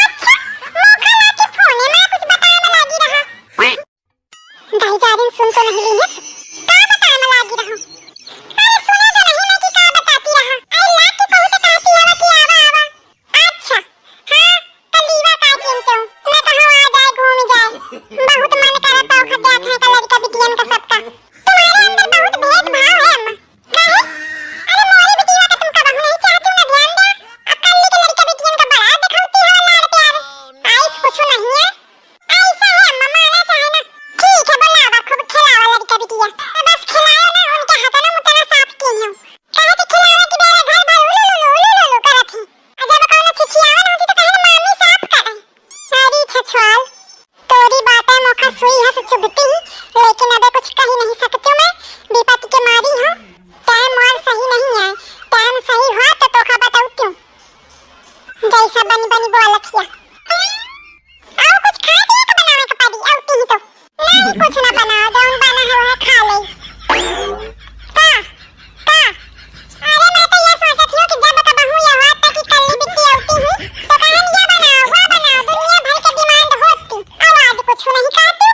अच्छा मौका लाके फोने में कुछ बताने लगी रहा। दाई जा रही सुन तो नहीं ली है, का बताने लगी रहा। अरे सुना तो नहीं मैं कि का बताती रहा। अरे लाके कहू तो कहती है कि आवा आवा। अच्छा हां तो लीवा का चिंता हूं मैं कहां आ जाए घूम जाए। बहुत मन करता है खड्डा खाने का लड़का बिटियन का सबका। तुम्हारे अंदर बहुत भेदभाव है अम्मा। काहे? अरे मोरी बिटिया का तुम का बहू नहीं चाहती ना ध्यान दे। अकल्ली के लड़का बिटियन का बड़ा दिखाती है लाड़ प्यार। आइस कुछ नहीं है। ऐसा है अम्मा माना चाहे ना। ठीक है बुलावा खूब खिलावा लड़का बिटिया। बस खिलाओ ना उनके हाथ ना मुतना साफ की हो। कहे कि खिलावे की बेरे घर भर उलू करत है। जब कौनो चिचियावा ना होती तो कहे ना मामी साफ करे। सारी छछवाल तोरी बातें मौका सुई है चुभती लेकिन अबे कुछ कह ही नहीं सकती मैं। विपत्ति के मारी हूं। टाइम और सही नहीं है। टाइम सही हुआ तो तोखा बताऊं क्यों। जैसा बनी बनी बोलत किया। आओ कुछ खा दिए का बनावे का पड़ी औती ही तो। नहीं कुछ ना बनाओ जौन बना है वह खा ले। का अरे मैं तो ये सोचत हूं कि जब कब हूं यहां तक कि कल्ली बिट्टी औती हूं तो कहन ये बनाओ वो बनाओ दुनिया भर के डिमांड होती। आवाज कुछ नहीं खाती।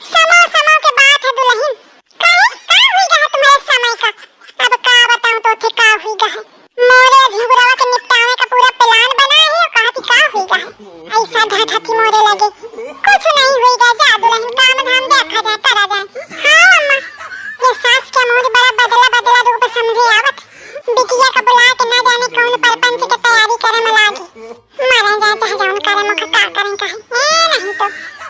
समय समय के बात है दुल्हन। काहे का हुई गया तुम्हारे समय का। अब का बताऊं तो थे का हुई गया। मोरे झुगरावा के निपटावे का पूरा प्लान बना है और कहती का हुई गया। ऐसा ढाढकी मोरे लगे कुछ नहीं हुई गया। जा दुल्हन काम धाम देखा जाए करा जाए। हां अम्मा ये सास के मुंह बड़ा बदला रूप समझे आवत। बिटिया का बुला के ना जाने कौन परपंच के तैयारी करे में लागी। मरे जाए चाहे जाऊन करे मुख का करें कहे नहीं तो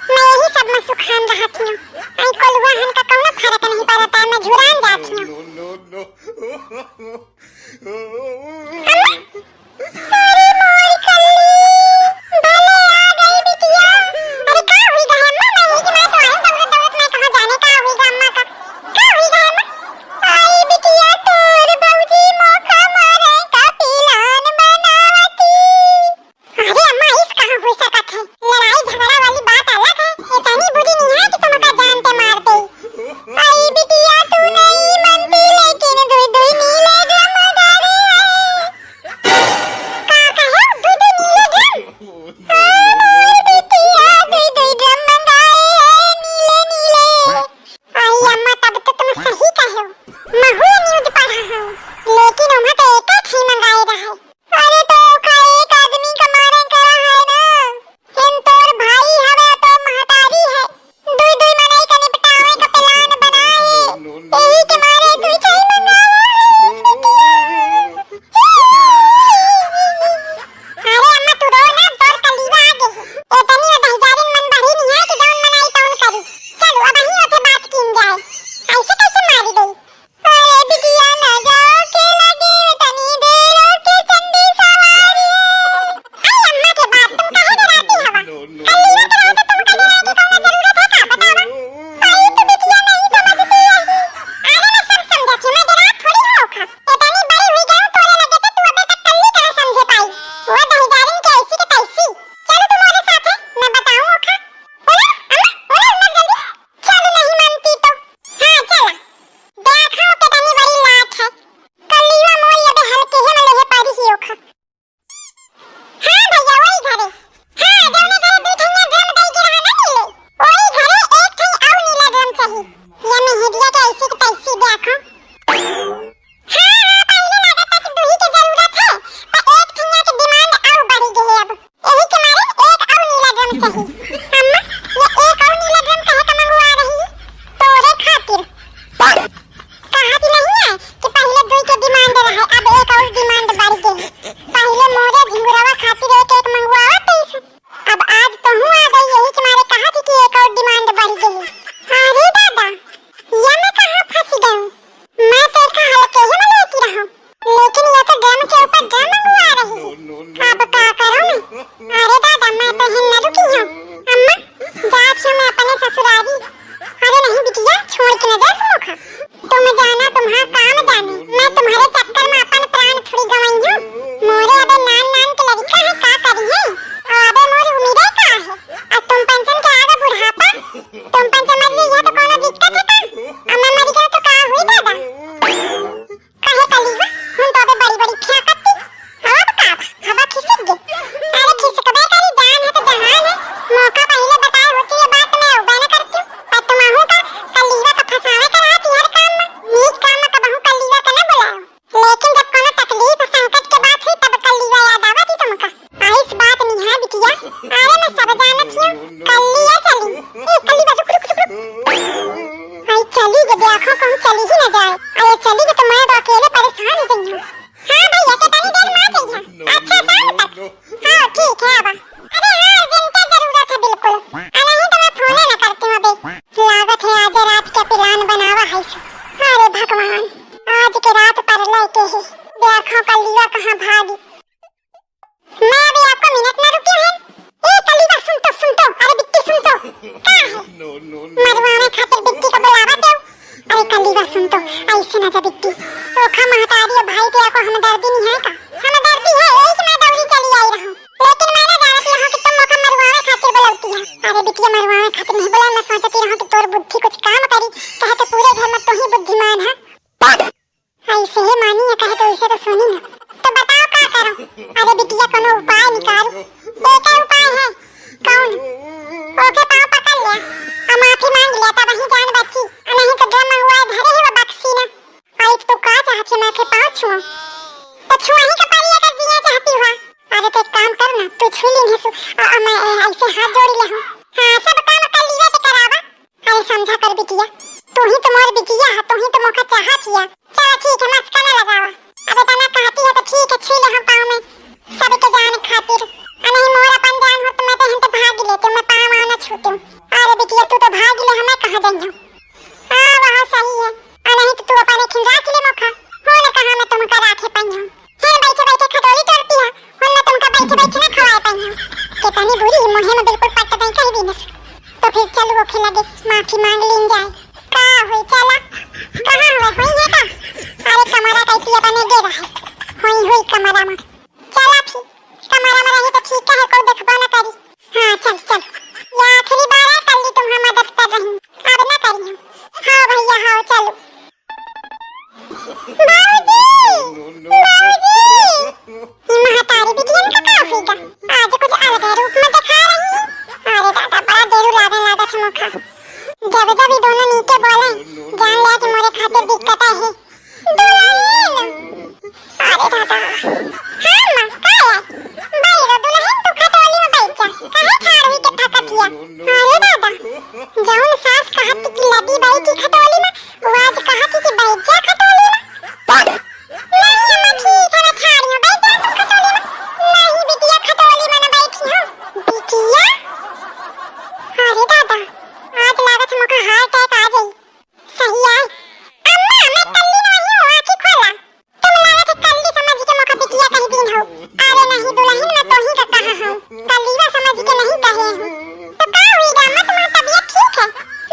मैं यही सब में सुखान रहती हूं। आई कोलुआ हन का कौनो फर्क नहीं पड़ता मैं झुरान जाती हूं। अरे मोर कल्ली भले आ गई बिटिया। अरे का हुई गया अम्मा मैं ही कि मैं तो आई दौड़त मैं कहां जाने का हुई गया अम्मा का हुई गया अम्मा। आई बिटिया तोर बहूजी मौका मारे का प्लान बनावती। अरे अम्मा इस कहां हुई सकत है। लड़ाई झगड़ा वाली बात अलग है। इतनी बुरी नहीं है कि तुम का जान पे मार दे। देखे आवा। अरे हाँ जनता जरूरत है बिल्कुल। नहीं तो मैं फोन ना करती हूँ अबे। लागत है आज रात के प्लान बनावा है। अरे भगवान आज के रात पर लेके ही देखो कलिया कहाँ भागी। मैं अभी आपको मिनट ना रुकी है। ए कलिया सुन तो अरे बिट्टी सुन तो कहाँ है? मरवाने खातिर बिट्टी को बुलावा दो। अरे कलिया सुन तो ऐसे ना जा बिट्टी। ओखा महतारी भाई तेरा को हमदर्दी नहीं है का? हमदर्दी है एक मैं दौड़ी चली आई रहूं। लेकिन मैं ना जानती हूं कि तुम मोका मरवाने खातिर बुलाती है। अरे बिटिया मरवाने खातिर नहीं बुला, मैं सोचती रहूं कि तोर बुद्धि कुछ काम करी। कहे तो पूरे घर में तू ही बुद्धिमान है। ऐसे ही मानी है कहे तो उसे तो सुनी ना। तो बताओ क्या करूं? अरे बिटिया कोनो उपाय निकालो। एक उपाय है। कौन? ओके पाँव पकड़ लिया और माफी मांग लिया तब वही जान बची। नहीं तो जमा हुआ धरे ही वो बख्शी ना। आई तो का चाहती मैं के पाँव छुओ तो छुआ ही का पारी अगर जिया चाहती हुआ। अरे तो एक काम कर ना तू छू ली नहीं और मैं ऐसे हाथ जोड़ ले हूं। हां सब काम कर लिया तो करावा। अरे समझा कर बिटिया तू ही तो मोर बिटिया है, तू ही तो मोका चाहत हिया। चल ठीक है मस्का ना लगावा। अबे तना कहती है तो ठीक है छू ले हम पाँव में सबके जान खातिर। नहीं मोर अपन जान हो तो मैं तो हम तो भाग लेते मैं पाँव आना छूती हूं। अरे बिटिया तू तो भाग ले हमें कहां जाइयो। हां वहां सही है। नहीं तो तू अपने खिंजा ले मोका हो ना कहां मैं तुमका राखे पइयो। फिर बैठे बैठे खटोली तोड़ती है और मैं तुमका बैठे बैठे ना खवाए पइयो। कितनी बुरी मोहे में बिल्कुल पट्ट नहीं कही भी ना। तो फिर चल वो खिला दे माफी मांग लीन जाए। का हुई चला कहां हुई है का? अरे कमरा कैसी बने दे रहा है। हुई कमरा में चला फिर कमरा में रही तो ठीक है कोई देखबा ना करी। हां चल ये आखिरी बार है कल तुम हम मदद कर रही अब ना करियो। हां भैया हां चलो। महतारी बिटिया का का होगा आज कुछ अलग रूप में दिखा रही है। अरे दादा बड़ा देर लागा था मुखा। जब जब ये दोनों नीचे बोले जान लिया कि मोरे खातिर दिक्कत है। दुल्हन अरे दादा हां मां का है भाई रो दुल्हन तू खटोली में बैठ जा कहे ठाड़ हुई के थकतिया। अरे दादा जाऊं सास कहती कि लदी बैठी खटोली में वो आज कहती कि बैठ जा खटोली में। नहीं मैं ठीक है मैं ठाड़ी हूं बैठ जा तुम खटोली में। नहीं बिटिया खटोली में ना बैठी हूं बिटिया। अरे दादा आज लागत मुका हार्ट अटैक आ गई। सही है अम्मा मैं कल्ली नहीं हूं आंखें खोला। तुम लागत कल्ली समझ के मुका बिटिया कहीं दिन हो। अरे नहीं दुल्हन मैं तो ही का कहा हूं कल्लीवा समझ के नहीं कहे हूं। तो का हुईगा अम्मा तुम्हारी तबीयत ठीक है?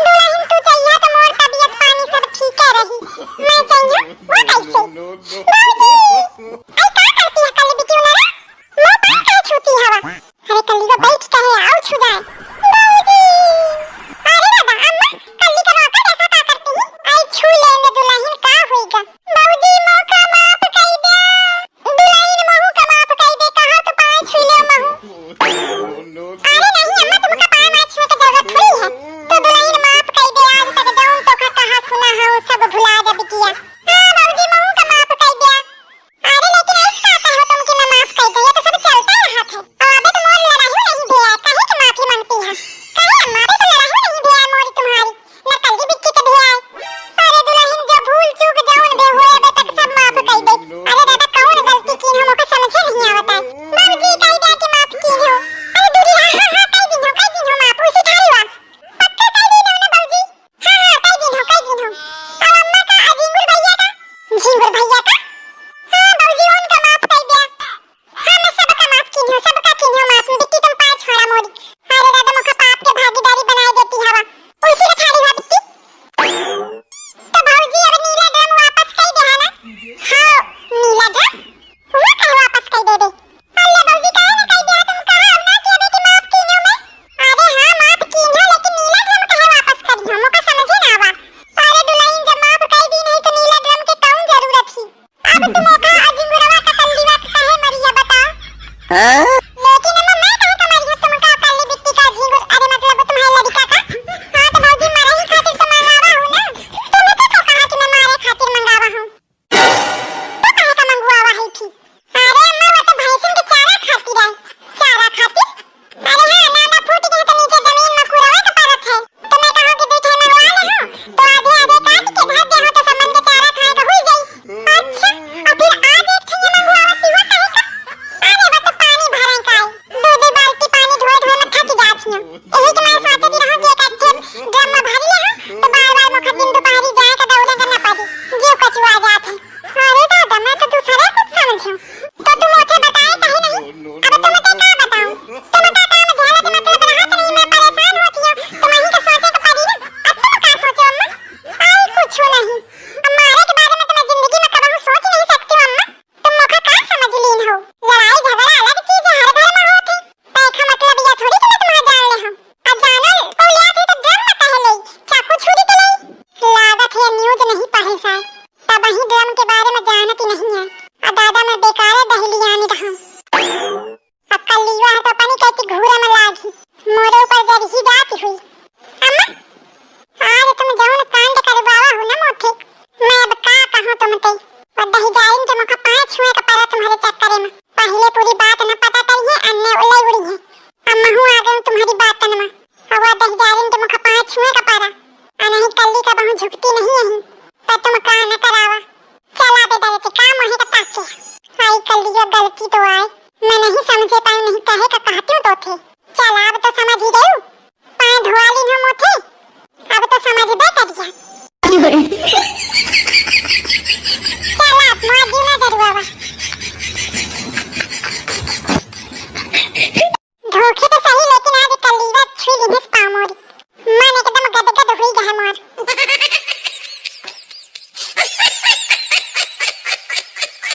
दुल्हन तू चाहिए तो मोर तबीयत पानी सब ठीक है रही। मैं चाहिए वो कैसे बाबूजी आई का करती है कल्ली बिटिया ना मैं पाँव कहीं छूती हवा। अरे कल्ली को बैठ कहे आओ छू जाए बाबूजी। अरे दादा अम्मा कल्ली का रोका देखा का करती है आई छू लेंगे दुल्हन का होएगा। बाबूजी मौका माफ कर दे दुल्हन महू का माफ कर दे कहा तो पाँव छू ले महू। अरे नहीं अम्मा तुमका पाँव ना छूने की जरूरत थोड़ी है तो दुल्हन माफ कर दे आज तक जाऊं तो का कहा सुना है वो सब भुला जा बिटिया। हां बाबूजी महू का माफ कर दे। अरे लेकिन ऐसा कहते हो तुम कि मैं माफ कर दे ये तो सब चलता रहा था और अबे तो मोर लड़ाई नहीं दे थे। चल अब तो समझ ही गई, पाए धोवाली न मोथे, अब तो समझ बे करिया।